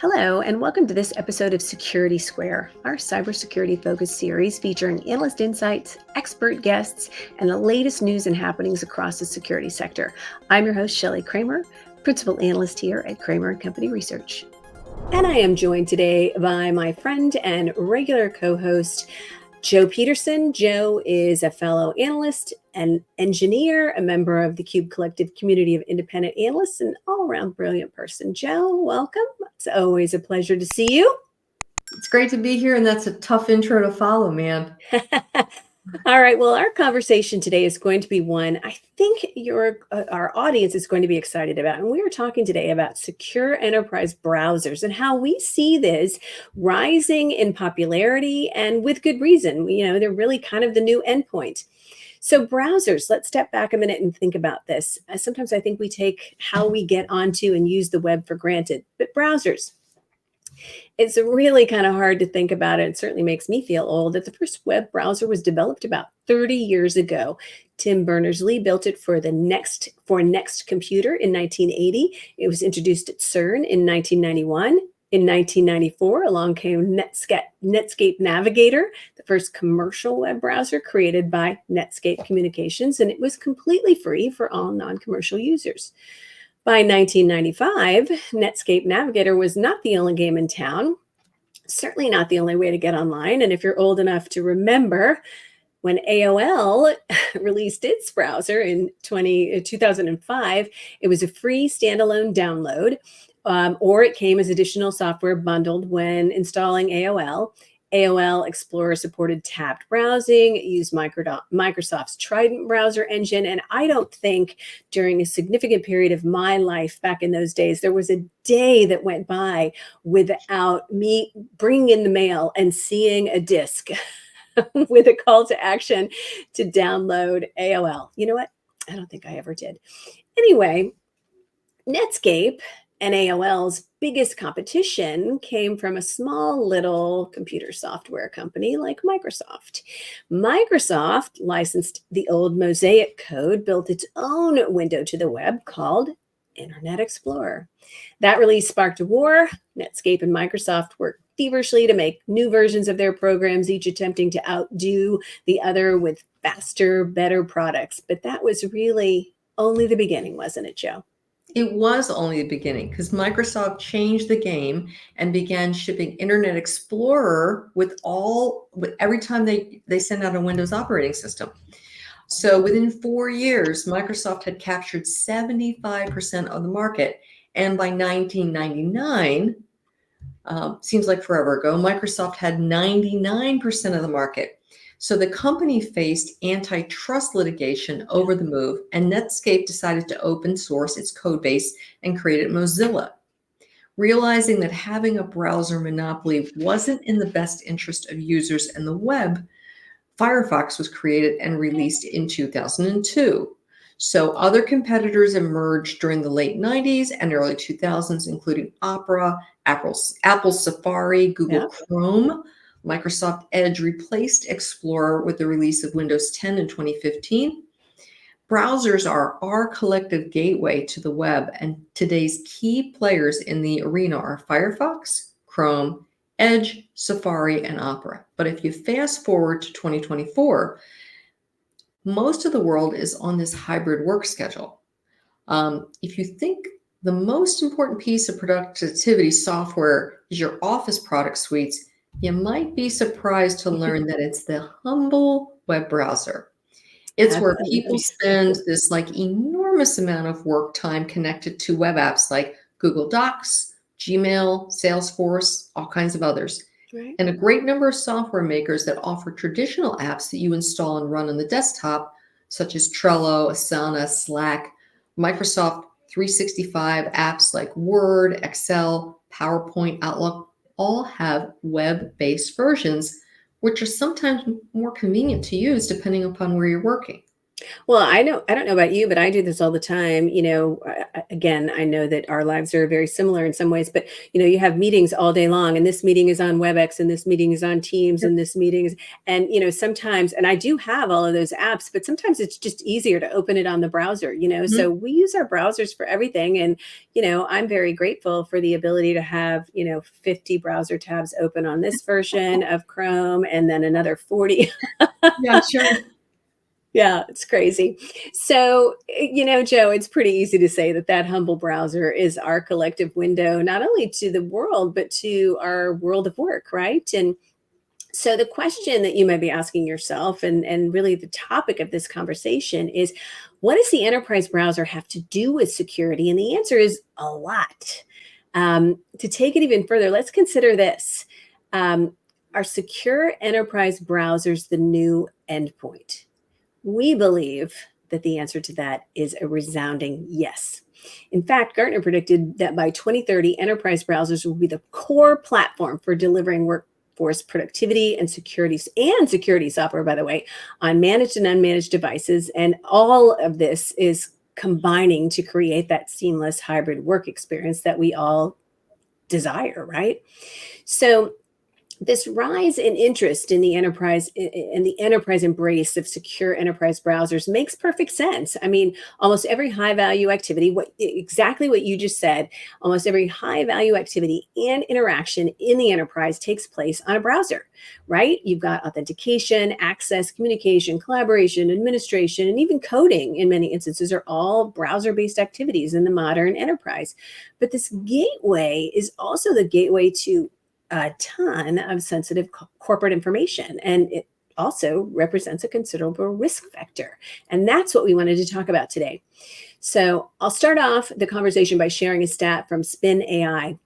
Hello, and welcome to this episode of Security Square, our cybersecurity focused series featuring analyst insights, expert guests, and the latest news and happenings across the security sector. I'm your host, Shelly Kramer, principal analyst here at Kramer&Co Research. And I am joined today by my friend and regular co-host, Jo Peterson. Jo is a fellow analyst, an engineer, a member of the Cube Collective community of independent analysts, and all-around brilliant person. Jo, welcome. It's always a pleasure to see you. It's great to be here, and that's a tough intro to follow, man. All right. Well, our conversation today is going to be one I think our audience is going to be excited about. And we are talking today about secure enterprise browsers and how we see this rising in popularity, and with good reason. They're really kind of the new endpoint. So browsers, let's step back a minute and think about this. Sometimes I think we take how we get onto and use the web for granted, but browsers, it's really kind of hard to think about it. It certainly makes me feel old that the first web browser was developed about 30 years ago. Tim Berners-Lee built it for Next Computer in 1980. It was introduced at CERN in 1991. In 1994, along came Netscape Navigator, the first commercial web browser created by Netscape Communications, and it was completely free for all non-commercial users. By 1995, Netscape Navigator was not the only game in town, certainly not the only way to get online. And if you're old enough to remember, when AOL released its browser in 2005, it was a free standalone download, or it came as additional software bundled when installing AOL. AOL Explorer supported tabbed browsing, used Microsoft's Trident browser engine, and I don't think during a significant period of my life back in those days, there was a day that went by without me bringing in the mail and seeing a disc with a call to action to download AOL. You know what? I don't think I ever did. Anyway, Netscape and AOL's biggest competition came from a small little computer software company like Microsoft. Microsoft licensed the old Mosaic code, built its own window to the web called Internet Explorer. That release sparked a war. Netscape and Microsoft worked feverishly to make new versions of their programs, each attempting to outdo the other with faster, better products. But that was really only the beginning, wasn't it, Jo? It was only the beginning because Microsoft changed the game and began shipping Internet Explorer with every time they send out a Windows operating system. So within 4 years, Microsoft had captured 75% of the market. And by 1999, seems like forever ago, Microsoft had 99% of the market. So the company faced antitrust litigation over the move, and Netscape decided to open source its code base and created Mozilla. Realizing that having a browser monopoly wasn't in the best interest of users and the web, Firefox was created and released in 2002. So other competitors emerged during the late 90s and early 2000s, including Opera, Apple Safari, Google Chrome. Microsoft Edge replaced Explorer with the release of Windows 10 in 2015. Browsers are our collective gateway to the web, and today's key players in the arena are Firefox, Chrome, Edge, Safari, and Opera. But if you fast forward to 2024, most of the world is on this hybrid work schedule. If you think the most important piece of productivity software is your office product suites, you might be surprised to learn that it's the humble web browser. It's where people spend this enormous amount of work time connected to web apps like Google Docs, Gmail, Salesforce, all kinds of others. Right. And a great number of software makers that offer traditional apps that you install and run on the desktop, such as Trello, Asana, Slack, Microsoft 365 apps like Word, Excel, PowerPoint, Outlook, all have web-based versions, which are sometimes more convenient to use depending upon where you're working. Well, I don't know about you, but I do this all the time. Again, I know that our lives are very similar in some ways, but you have meetings all day long, and this meeting is on WebEx, and this meeting is on Teams, Yep. and this meeting is, and sometimes, and I do have all of those apps, but sometimes it's just easier to open it on the browser. Mhm. So we use our browsers for everything, and I'm very grateful for the ability to have 50 browser tabs open on this version of Chrome, and then another 40. Yeah, sure. Yeah, it's crazy. So, Joe, it's pretty easy to say that that humble browser is our collective window, not only to the world, but to our world of work, right? And so the question that you might be asking yourself, and really the topic of this conversation is, what does the enterprise browser have to do with security? And the answer is a lot. To take it even further, let's consider this. Are secure enterprise browsers the new endpoint? We believe that the answer to that is a resounding yes. In fact, Gartner predicted that by 2030, enterprise browsers will be the core platform for delivering workforce productivity and security software, by the way, on managed and unmanaged devices. And all of this is combining to create that seamless hybrid work experience that we all desire, right? So this rise in interest in the enterprise embrace of secure enterprise browsers makes perfect sense. I mean, almost every high value activity, exactly what you just said, almost every high value activity and interaction in the enterprise takes place on a browser, right? You've got authentication, access, communication, collaboration, administration, and even coding in many instances are all browser based activities in the modern enterprise. But this gateway is also the gateway to a ton of sensitive corporate information, and it also represents a considerable risk factor. And that's what we wanted to talk about today. So I'll start off the conversation by sharing a stat from Spin AI.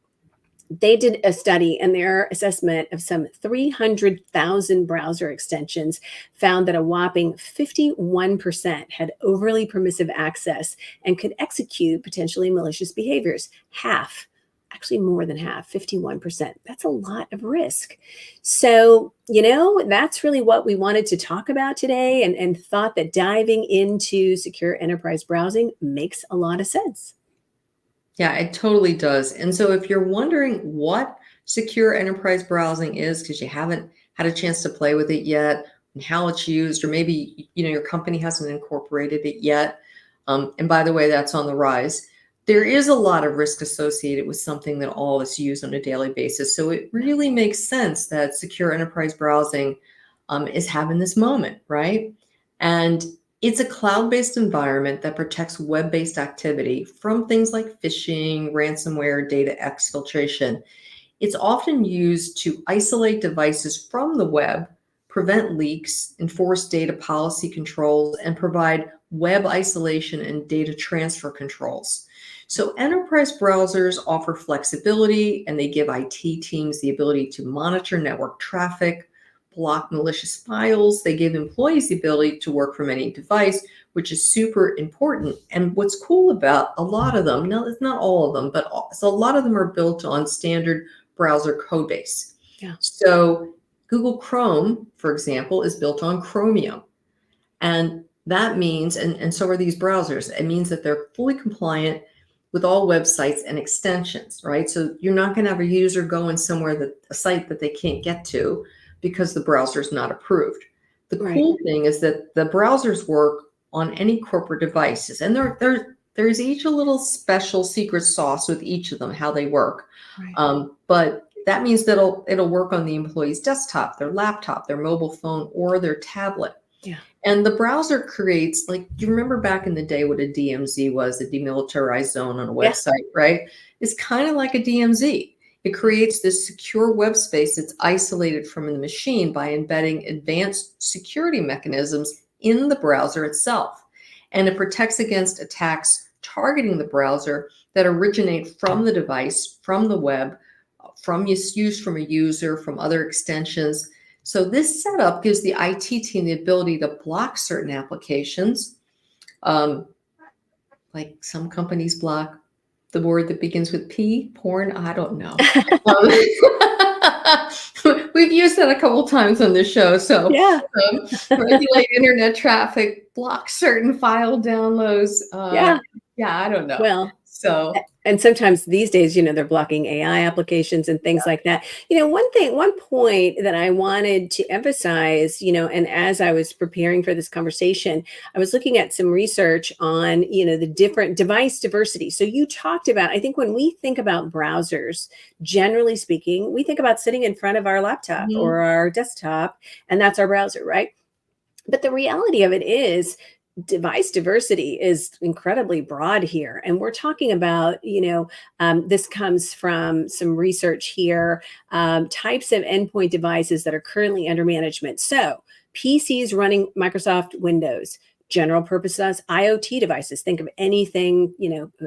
They did a study, and their assessment of some 300,000 browser extensions found that a whopping 51% had overly permissive access and could execute potentially malicious behaviors. Half, actually more than half, 51%. That's a lot of risk. So, that's really what we wanted to talk about today, and thought that diving into secure enterprise browsing makes a lot of sense. Yeah, it totally does. And so if you're wondering what secure enterprise browsing is because you haven't had a chance to play with it yet and how it's used, or maybe your company hasn't incorporated it yet. And by the way, that's on the rise. There is a lot of risk associated with something that all of us use on a daily basis. So it really makes sense that secure enterprise browsing is having this moment, right? And it's a cloud-based environment that protects web-based activity from things like phishing, ransomware, data exfiltration. It's often used to isolate devices from the web, prevent leaks, enforce data policy controls, and provide web isolation and data transfer controls. So enterprise browsers offer flexibility, and they give IT teams the ability to monitor network traffic, block malicious files. They give employees the ability to work from any device, which is super important. And what's cool about a lot of them, now it's not all of them, but so a lot of them are built on standard browser code base. Yeah. So Google Chrome, for example, is built on Chromium. And that means, and so are these browsers, it means that they're fully compliant with all websites and extensions, right? So you're not going to have a user going somewhere a site that they can't get to because the browser is not approved. The Right. cool thing is that the browsers work on any corporate devices, and there's each a little special secret sauce with each of them, how they work. Right. But that means that it'll work on the employee's desktop, their laptop, their mobile phone, or their tablet. Yeah. And the browser creates, like, do you remember back in the day what a DMZ was, a demilitarized zone on a Yeah. website, right? It's kind of like a DMZ. It creates this secure web space that's isolated from the machine by embedding advanced security mechanisms in the browser itself. And it protects against attacks targeting the browser that originate from the device, from the web, from use from a user, from other extensions. So this setup gives the IT team the ability to block certain applications. Um, like some companies block the word that begins with P, porn, I don't know. Um, we've used that a couple times on this show. So Yeah. regulate internet traffic, block certain file downloads. Yeah. Yeah, I don't know. Well, So and sometimes these days, they're blocking AI applications and things like that. One point that I wanted to emphasize, and as I was preparing for this conversation, I was looking at some research on, the different device diversity. So you talked about, I think when we think about browsers, generally speaking, we think about sitting in front of our laptop mhm. or our desktop, and that's our browser, right? But the reality of it is, device diversity is incredibly broad here. And we're talking about, this comes from some research here, types of endpoint devices that are currently under management. So PCs running Microsoft Windows, general purpose IoT devices. Think of anything,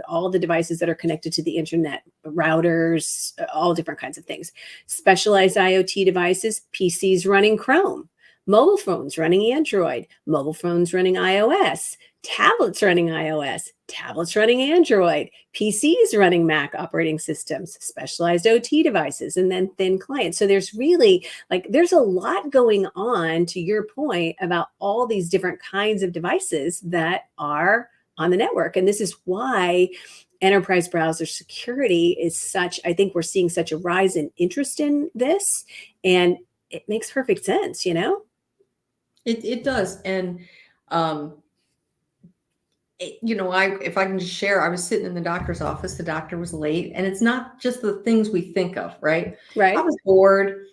all the devices that are connected to the internet, routers, all different kinds of things. Specialized IoT devices, PCs running Chrome, mobile phones running Android, mobile phones running iOS, tablets running iOS, tablets running Android, PCs running Mac operating systems, specialized OT devices, and then thin clients. So there's really there's a lot going on, to your point, about all these different kinds of devices that are on the network. And this is why enterprise browser security is such, I think we're seeing such a rise in interest in this. And it makes perfect sense, It does. And if I can just share, I was sitting in the doctor's office, the doctor was late, and it's not just the things we think of, right? I Right. was bored.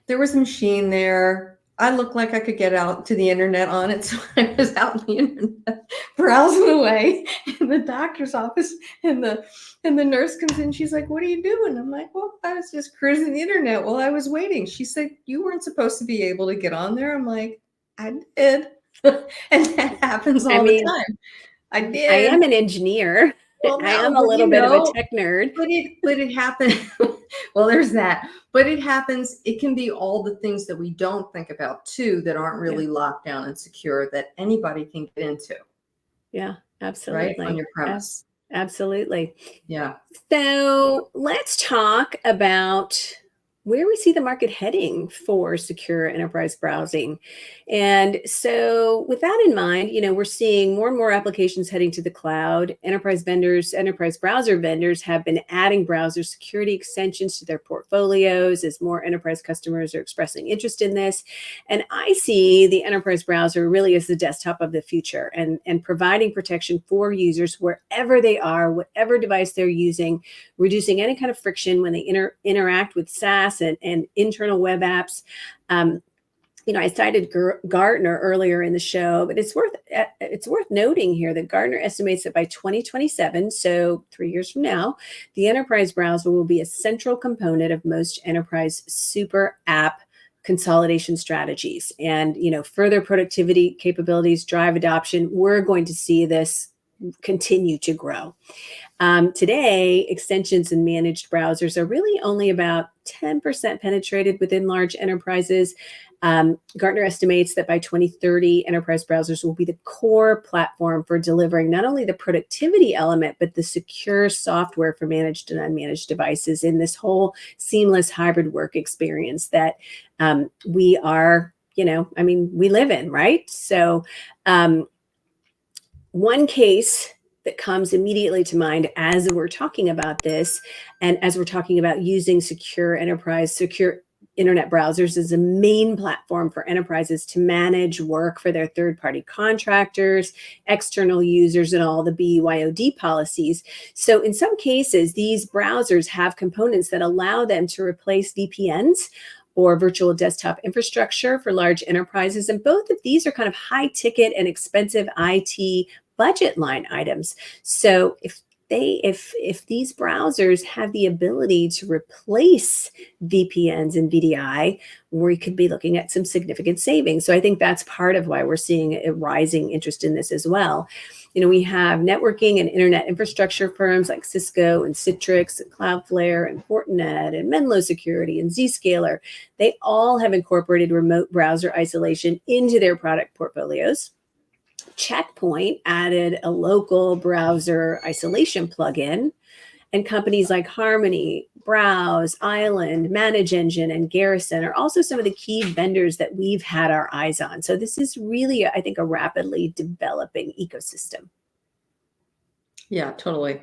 There was a machine there. I looked like I could get out to the internet on it. So I was out in the internet browsing away in the doctor's office, and the nurse comes in. She's like, "What are you doing?" I'm like, "Well, I was just cruising the internet while I was waiting." She said, "You weren't supposed to be able to get on there." I'm like, "I did." And that happens I all the mean, time. I I did. am an engineer. Well, I no, am a but little bit of a tech nerd. it happened. Well, there's that. But it happens. It can be all the things that we don't think about too, that aren't Yeah. really locked down and secure, that anybody can get into, Yeah, right? On absolutely. your premise. Absolutely. Yeah. So let's talk about where we see the market heading for secure enterprise browsing. And so, with that in mind, we're seeing more and more applications heading to the cloud. Enterprise vendors, enterprise browser vendors have been adding browser security extensions to their portfolios as more enterprise customers are expressing interest in this. And I see the enterprise browser really as the desktop of the future, and providing protection for users wherever they are, whatever device they're using, reducing any kind of friction when they interact with SaaS and internal web apps. I cited Gartner earlier in the show, but it's worth noting here that Gartner estimates that by 2027, so 3 years from now, the enterprise browser will be a central component of most enterprise super app consolidation strategies. And further productivity capabilities drive adoption. We're going to see this continue to grow. Today, extensions and managed browsers are really only about 10% penetrated within large enterprises. Gartner estimates that by 2030, enterprise browsers will be the core platform for delivering not only the productivity element, but the secure software for managed and unmanaged devices in this whole seamless hybrid work experience that we are, we live in, right? So, one case that comes immediately to mind as we're talking about this, and as we're talking about using secure internet browsers as a main platform for enterprises to manage work for their third-party contractors, external users, and all the BYOD policies. So in some cases, these browsers have components that allow them to replace VPNs or virtual desktop infrastructure for large enterprises. And both of these are kind of high ticket and expensive IT budget line items. So if these browsers have the ability to replace VPNs and VDI, we could be looking at some significant savings. So I think that's part of why we're seeing a rising interest in this as well. We have networking and internet infrastructure firms like Cisco and Citrix and Cloudflare and Fortinet and Menlo Security and Zscaler. They all have incorporated remote browser isolation into their product portfolios. Checkpoint added a local browser isolation plugin. And companies like Harmony, Browse, Island, Manage Engine, and Garrison are also some of the key vendors that we've had our eyes on. So this is really, I think, a rapidly developing ecosystem. Yeah, totally.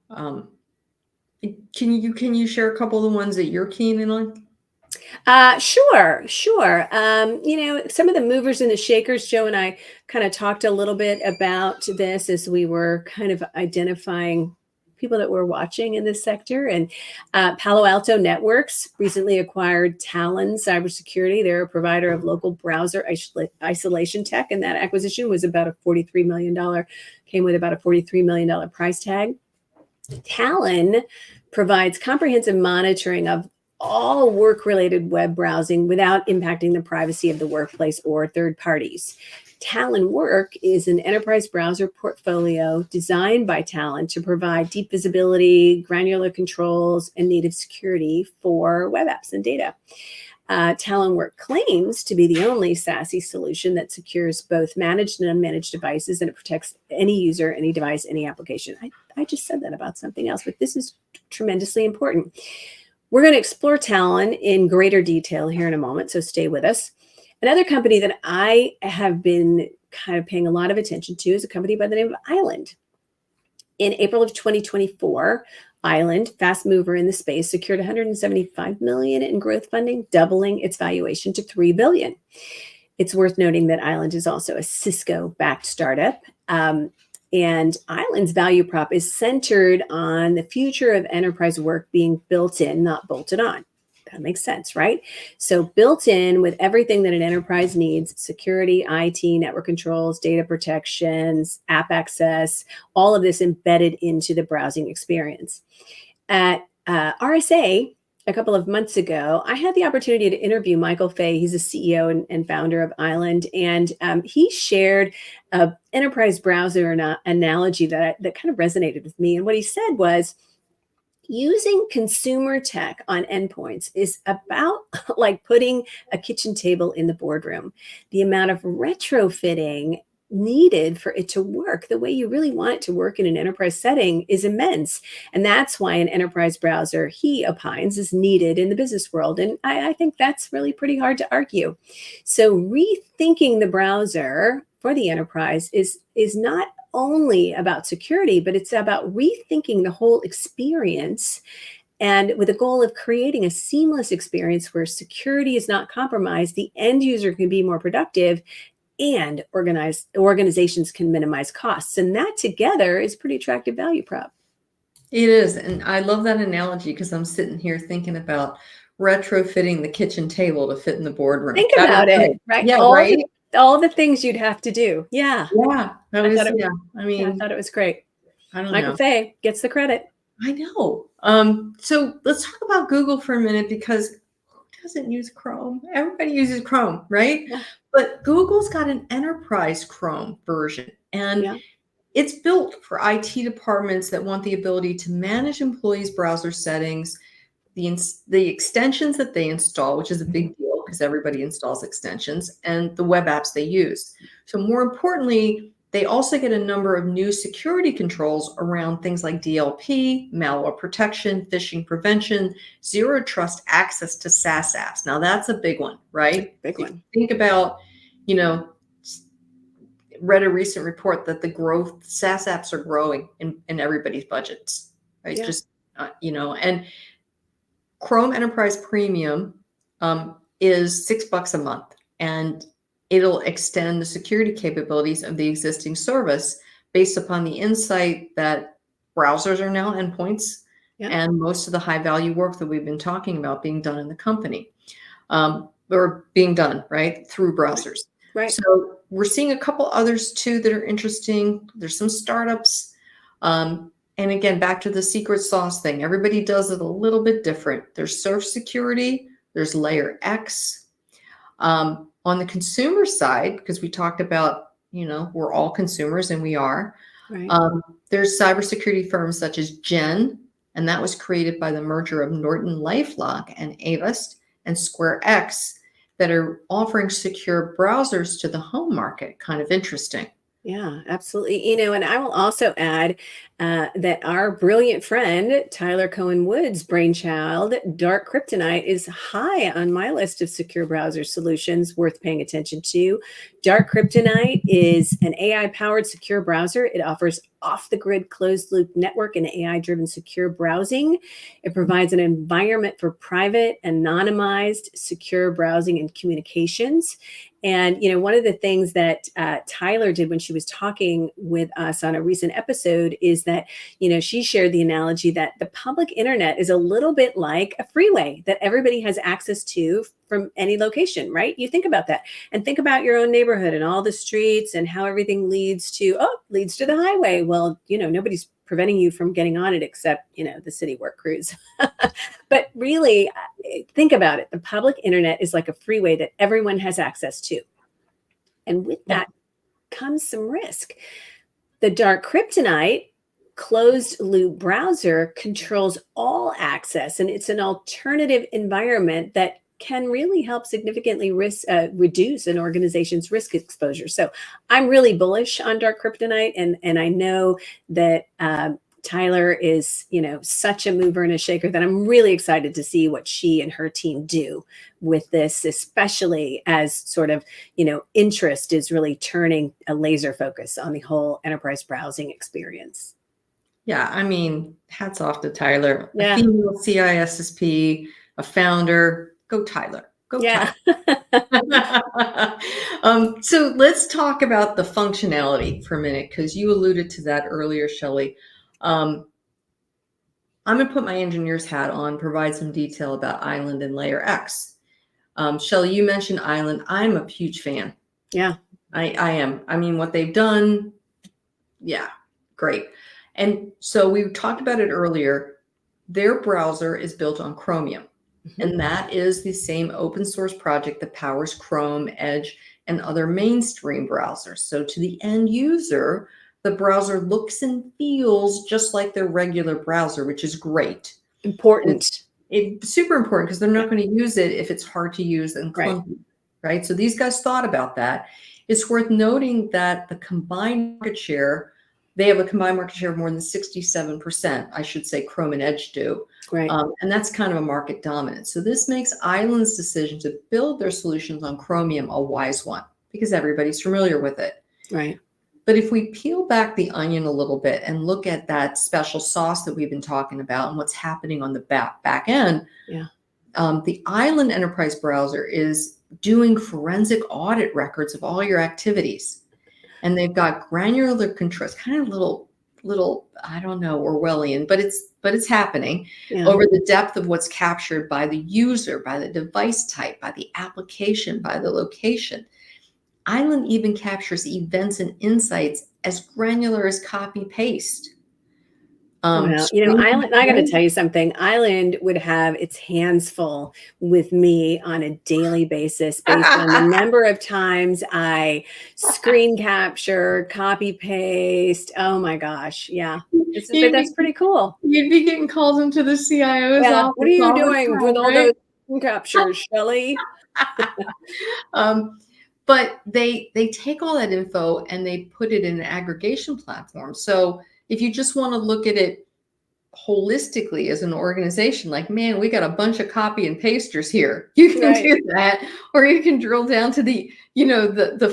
Can you share a couple of the ones that you're keen in on? Sure. Some of the movers and the shakers, Joe and I kind of talked a little bit about this as we were kind of identifying people that were watching in this sector. And Palo Alto Networks recently acquired Talon Cybersecurity. They're a provider of local browser isolation tech, and that acquisition was about a $43 million, came with about a $43 million price tag. Talon provides comprehensive monitoring of all work-related web browsing without impacting the privacy of the workplace or third parties. Talon Work is an enterprise browser portfolio designed by Talon to provide deep visibility, granular controls, and native security for web apps and data. Talon Work claims to be the only SASE solution that secures both managed and unmanaged devices, and it protects any user, any device, any application. I just said that about something else, but this is tremendously important. We're going to explore Talon in greater detail here in a moment, so stay with us. Another company that I have been kind of paying a lot of attention to is a company by the name of Island. In April of 2024, Island, fast mover in the space, secured $175 million in growth funding, doubling its valuation to $3 billion. It's worth noting that Island is also a Cisco-backed startup. And Island's value prop is centered on the future of enterprise work being built in, not bolted on. That makes sense, right? So built in with everything that an enterprise needs: security, IT, network controls, data protections, app access, all of this embedded into the browsing experience. At RSA, a couple of months ago, I had the opportunity to interview Michael Fay. He's a CEO and founder of Island, and he shared an enterprise browser analogy that kind of resonated with me. And what he said was, using consumer tech on endpoints is about like putting a kitchen table in the boardroom. The amount of retrofitting needed for it to work the way you really want it to work in an enterprise setting is immense. And that's why an enterprise browser, he opines, is needed in the business world. And I think that's really pretty hard to argue. So rethinking the browser for the enterprise is not only about security, but it's about rethinking the whole experience, and with a goal of creating a seamless experience where security is not compromised, the end user can be more productive, and organizations can minimize costs. And that together is pretty attractive value prop. It is. And I love that analogy because I'm sitting here thinking about retrofitting the kitchen table to fit in the boardroom. Think about it, right? Yeah, right. All the things you'd have to do. Yeah. Yeah. I thought I it was great. I don't Michael know. Fay gets the credit. I know. So let's talk about Google for a minute, because who doesn't use Chrome? Everybody uses Chrome, right? Yeah. But Google's got an enterprise Chrome version, and Yeah. it's built for IT departments that want the ability to manage employees' browser settings, the extensions that they install, which is a big deal because everybody installs extensions, and the web apps they use. So more importantly, they also get a number of new security controls around things like DLP, malware protection, phishing prevention, zero trust access to SaaS apps. Now that's a big one, right? Big So one. think about, read a recent report that the growth SaaS apps are growing in everybody's budgets, right? Yeah. Just, and Chrome Enterprise Premium is $6 a month, and it'll extend the security capabilities of the existing service based upon the insight that browsers are now endpoints, and most of the high value work that we've been talking about being done in the company, or being done right through browsers. Right. So we're seeing a couple others too that are interesting. There's some startups. And again, back to the secret sauce thing, everybody does it a little bit different. There's surf security, there's layer X. On the consumer side, because we talked about, we're all consumers, and we are, Right. there's cybersecurity firms such as Gen, and that was created by the merger of Norton LifeLock and Avast and SquareX, that are offering secure browsers to the home market. Kind of interesting. Yeah, absolutely. And I will also add, that our brilliant friend Tyler Cohen-Wood's brainchild, Dark Kryptonite, is high on my list of secure browser solutions worth paying attention to. Dark Kryptonite is an AI-powered secure browser. It offers off-the-grid closed-loop network and AI-driven secure browsing. It provides an environment for private, anonymized, secure browsing and communications. And, one of the things that Tyler did when she was talking with us on a recent episode is that, she shared the analogy that the public internet is a little bit like a freeway that everybody has access to from any location, right? You think about that and think about your own neighborhood and all the streets and how everything leads to the highway. Well, nobody's preventing you from getting on it except, the city work crews. But really, think about it. The public internet is like a freeway that everyone has access to. And with that comes some risk. The Dark Kryptonite closed loop browser controls all access, and it's an alternative environment that can really help significantly reduce an organization's risk exposure. So I'm really bullish on Dark Kryptonite, and I know that Tyler is, such a mover and a shaker that I'm really excited to see what she and her team do with this, especially as sort of, interest is really turning a laser focus on the whole enterprise browsing experience. Yeah, I mean, hats off to Tyler. Yeah. A female CISSP, a founder. Go Tyler. Go Tyler. So let's talk about the functionality for a minute, because you alluded to that earlier, Shelly. I'm going to put my engineer's hat on, provide some detail about Island and Layer X. Shelly, you mentioned Island. I'm a huge fan. Yeah. I am. I mean, what they've done, great. And so we talked about it earlier. Their browser is built on Chromium. Mm-hmm. And that is the same open source project that powers Chrome, Edge, and other mainstream browsers. So to the end user, the browser looks and feels just like their regular browser, which is great. Important. It's super important because they're not going to use it if it's hard to use and clunky, right? So these guys thought about that. It's worth noting that the combined market share, they have a combined market share of more than 67%. I should say Chrome and Edge do. Right. And that's kind of a market dominant. So this makes Island's decision to build their solutions on Chromium a wise one because everybody's familiar with it. Right. But if we peel back the onion a little bit and look at that special sauce that we've been talking about and what's happening on the back end, the Island Enterprise Browser is doing forensic audit records of all your activities. And they've got granular controls, kind of little, I don't know, Orwellian, but it's happening over the depth of what's captured by the user, by the device type, by the application, by the location. Island even captures events and insights as granular as copy paste. Well, Island, I got to tell you something. Island would have its hands full with me on a daily basis based on the number of times I screen capture, copy paste. Oh my gosh. Yeah. That's pretty cool. You'd be getting calls into the CIO's office. What are you doing with all those screen captures, Shelly? But they take all that info and they put it in an aggregation platform. So if you just want to look at it holistically as an organization, like, man, we got a bunch of copy and pasters here. You can do that, or you can drill down to the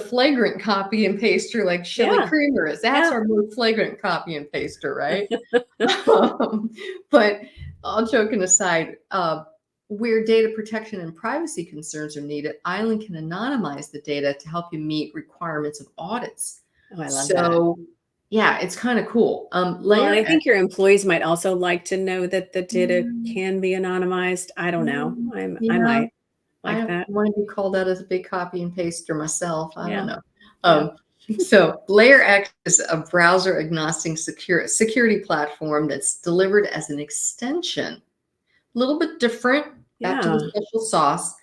flagrant copy and paster like Shelly Kramer is. That's our most flagrant copy and paster, right? But all joking aside, where data protection and privacy concerns are needed, Island can anonymize the data to help you meet requirements of audits. Oh, I love that. Yeah, it's kind of cool. And I think your employees might also like to know that the data can be anonymized. I don't know. I might like that. I want to be called out as a big copy and paster myself. I don't know. So Layer X is a browser agnostic security platform that's delivered as an extension. A little bit different, back to the special sauce.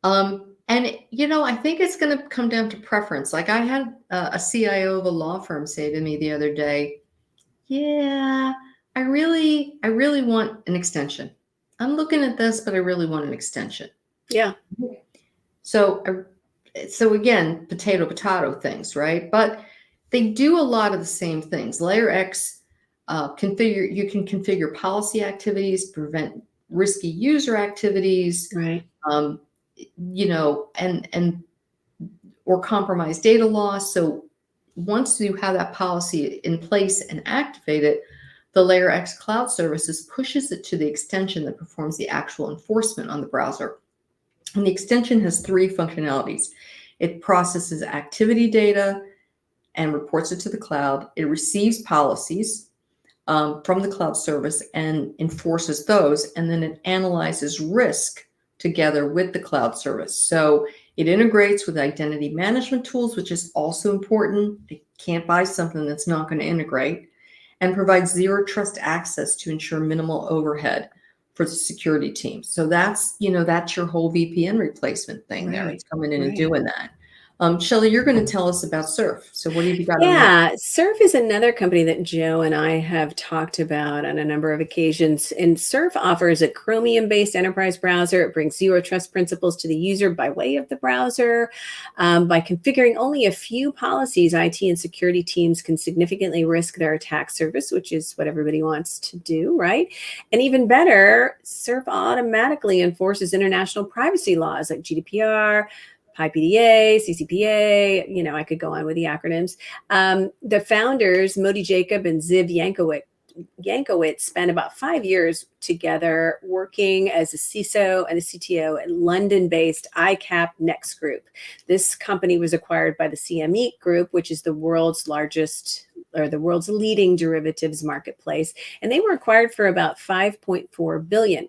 And, I think it's going to come down to preference. Like I had a CIO of a law firm say to me the other day, I really want an extension. I'm looking at this, but I really want an extension. Yeah. So again, potato things, right? But they do a lot of the same things. Layer X You can configure policy activities, prevent risky user activities, Right. and or compromise data loss. So once you have that policy in place and activate it, the Layer X cloud services pushes it to the extension that performs the actual enforcement on the browser. And the extension has three functionalities. It processes activity data and reports it to the cloud. It receives policies from the cloud service and enforces those. And then it analyzes risk together with the cloud service. So it integrates with identity management tools, which is also important. They can't buy something that's not going to integrate, and provides zero trust access to ensure minimal overhead for the security team. So that's your whole VPN replacement thing there. Right. It's coming in and Right. doing that. Shelly, you're going to tell us about Surf. So what have you got on that? Yeah, Surf is another company that Joe and I have talked about on a number of occasions. And Surf offers a Chromium-based enterprise browser. It brings zero trust principles to the user by way of the browser. By configuring only a few policies, IT and security teams can significantly risk their attack surface, which is what everybody wants to do, right? And even better, Surf automatically enforces international privacy laws like GDPR, PIPDA, CCPA, I could go on with the acronyms. The founders, Modi Jacob and Ziv Yankowitz, spent about 5 years together working as a CISO and a CTO at London-based ICAP Next Group. This company was acquired by the CME Group, which is the world's largest or the world's leading derivatives marketplace. And they were acquired for about $5.4 billion.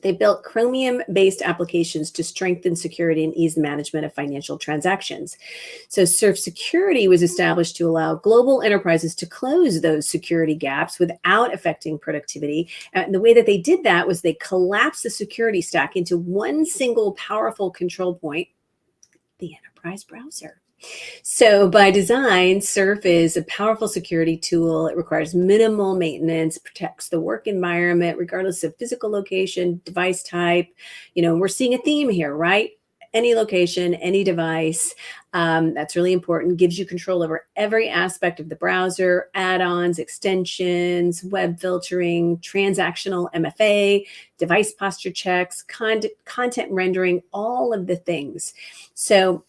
They built Chromium-based applications to strengthen security and ease the management of financial transactions. So Surf Security was established to allow global enterprises to close those security gaps without affecting productivity. And the way that they did that was they collapsed the security stack into one single powerful control point, the enterprise browser. So by design, Surf is a powerful security tool. It requires minimal maintenance, protects the work environment, regardless of physical location, device type. We're seeing a theme here, right? Any location, any device. That's really important. Gives you control over every aspect of the browser, add-ons, extensions, web filtering, transactional MFA, device posture checks, content rendering, all of the things. So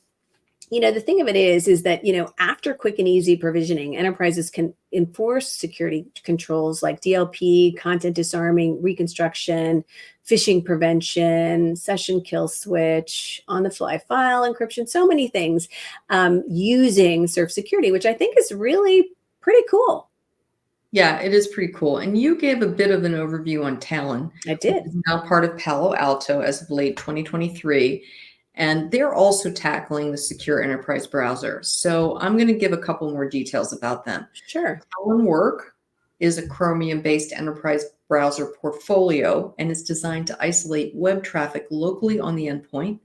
the thing of it is that, after quick and easy provisioning, enterprises can enforce security controls like DLP, content disarming, reconstruction, phishing prevention, session kill switch, on-the-fly file encryption, so many things using Surf Security, which I think is really pretty cool. Yeah, it is pretty cool. And you gave a bit of an overview on Talon. I did. Which is now part of Palo Alto as of late 2023. And they're also tackling the secure enterprise browser. So I'm going to give a couple more details about them. Sure. Talon Work is a Chromium-based enterprise browser portfolio, and it's designed to isolate web traffic locally on the endpoint.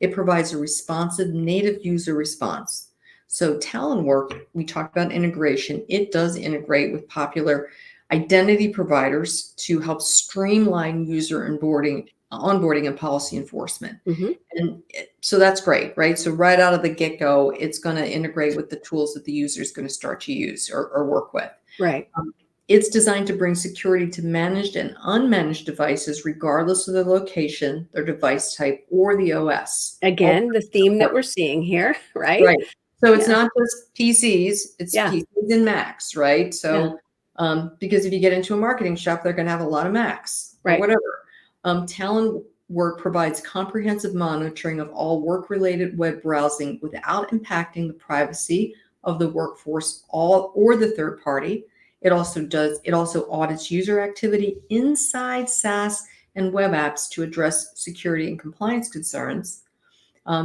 It provides a responsive native user response. So Talon Work, we talked about integration. It does integrate with popular identity providers to help streamline user onboarding and policy enforcement. Mm-hmm. And so that's great, right? So right out of the get-go, it's going to integrate with the tools that the user is going to start to use or work with. Right. It's designed to bring security to managed and unmanaged devices, regardless of their location, their device type, or the OS. Again, the theme that we're seeing here, right? Right. So it's not just PCs, it's Yeah. PCs and Macs, right? So because if you get into a marketing shop, they're going to have a lot of Macs or Right. whatever. Talon Work provides comprehensive monitoring of all work-related web browsing without impacting the privacy of the workforce or the third party. It also audits user activity inside SaaS and web apps to address security and compliance concerns.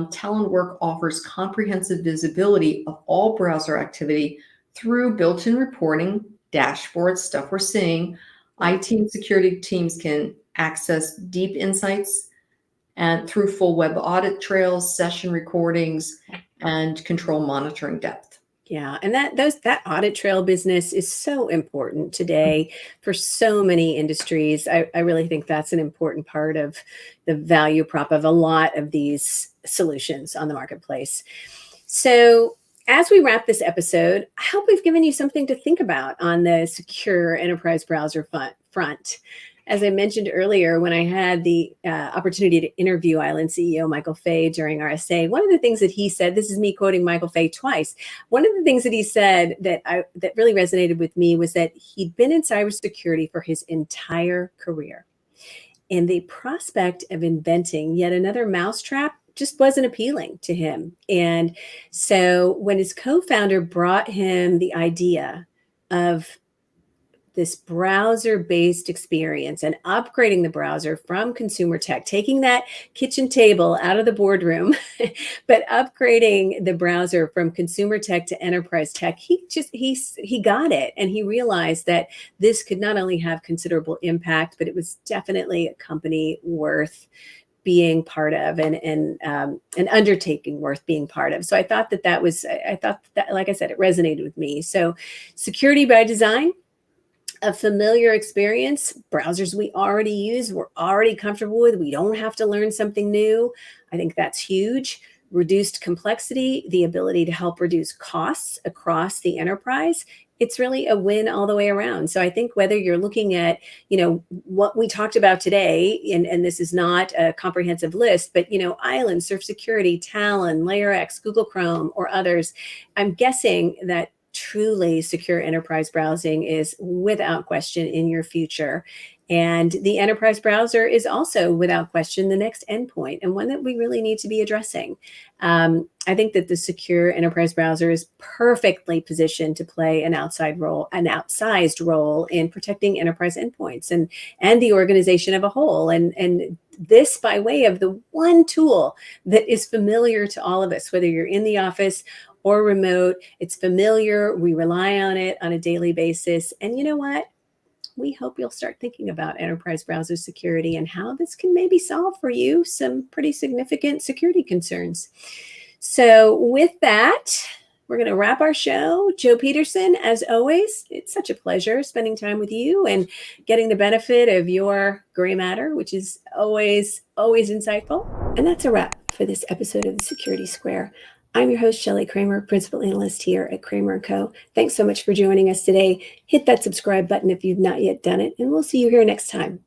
Talon Work offers comprehensive visibility of all browser activity through built-in reporting, dashboards, stuff we're seeing. IT and security teams can access deep insights and through full web audit trails, session recordings, and control monitoring depth. Yeah, and that audit trail business is so important today for so many industries. I really think that's an important part of the value prop of a lot of these solutions on the marketplace. So as we wrap this episode, I hope we've given you something to think about on the secure enterprise browser front. As I mentioned earlier, when I had the opportunity to interview Island CEO Michael Fay during RSA, one of the things that he said, this is me quoting Michael Fay twice, one of the things that he said that really resonated with me was that he'd been in cybersecurity for his entire career. And the prospect of inventing yet another mousetrap just wasn't appealing to him. And so when his co-founder brought him the idea of this browser-based experience and upgrading the browser from consumer tech, taking that kitchen table out of the boardroom, but upgrading the browser from consumer tech to enterprise tech, he got it. And he realized that this could not only have considerable impact, but it was definitely a company worth being part of and an undertaking worth being part of. So I thought that like I said, it resonated with me. So security by design, a familiar experience, browsers we already use, we're already comfortable with, we don't have to learn something new. I think that's huge. Reduced complexity, the ability to help reduce costs across the enterprise. It's really a win all the way around. So I think whether you're looking at, what we talked about today, and this is not a comprehensive list, but, Island, Surf Security, Talon, LayerX, Google Chrome, or others, I'm guessing that truly secure enterprise browsing is without question in your future. And the enterprise browser is also without question the next endpoint, and one that we really need to be addressing. I think that the secure enterprise browser is perfectly positioned to play an outsized role in protecting enterprise endpoints and the organization of a whole. And this by way of the one tool that is familiar to all of us, whether you're in the office or remote. It's familiar. We rely on it on a daily basis. And you know what? We hope you'll start thinking about enterprise browser security and how this can maybe solve for you some pretty significant security concerns. So with that, we're going to wrap our show. Jo Peterson, as always, it's such a pleasure spending time with you and getting the benefit of your gray matter, which is always insightful. And that's a wrap for this episode of the Security Square. I'm your host, Shelly Kramer, Principal Analyst here at Kramer&Co. Thanks so much for joining us today. Hit that subscribe button if you've not yet done it, and we'll see you here next time.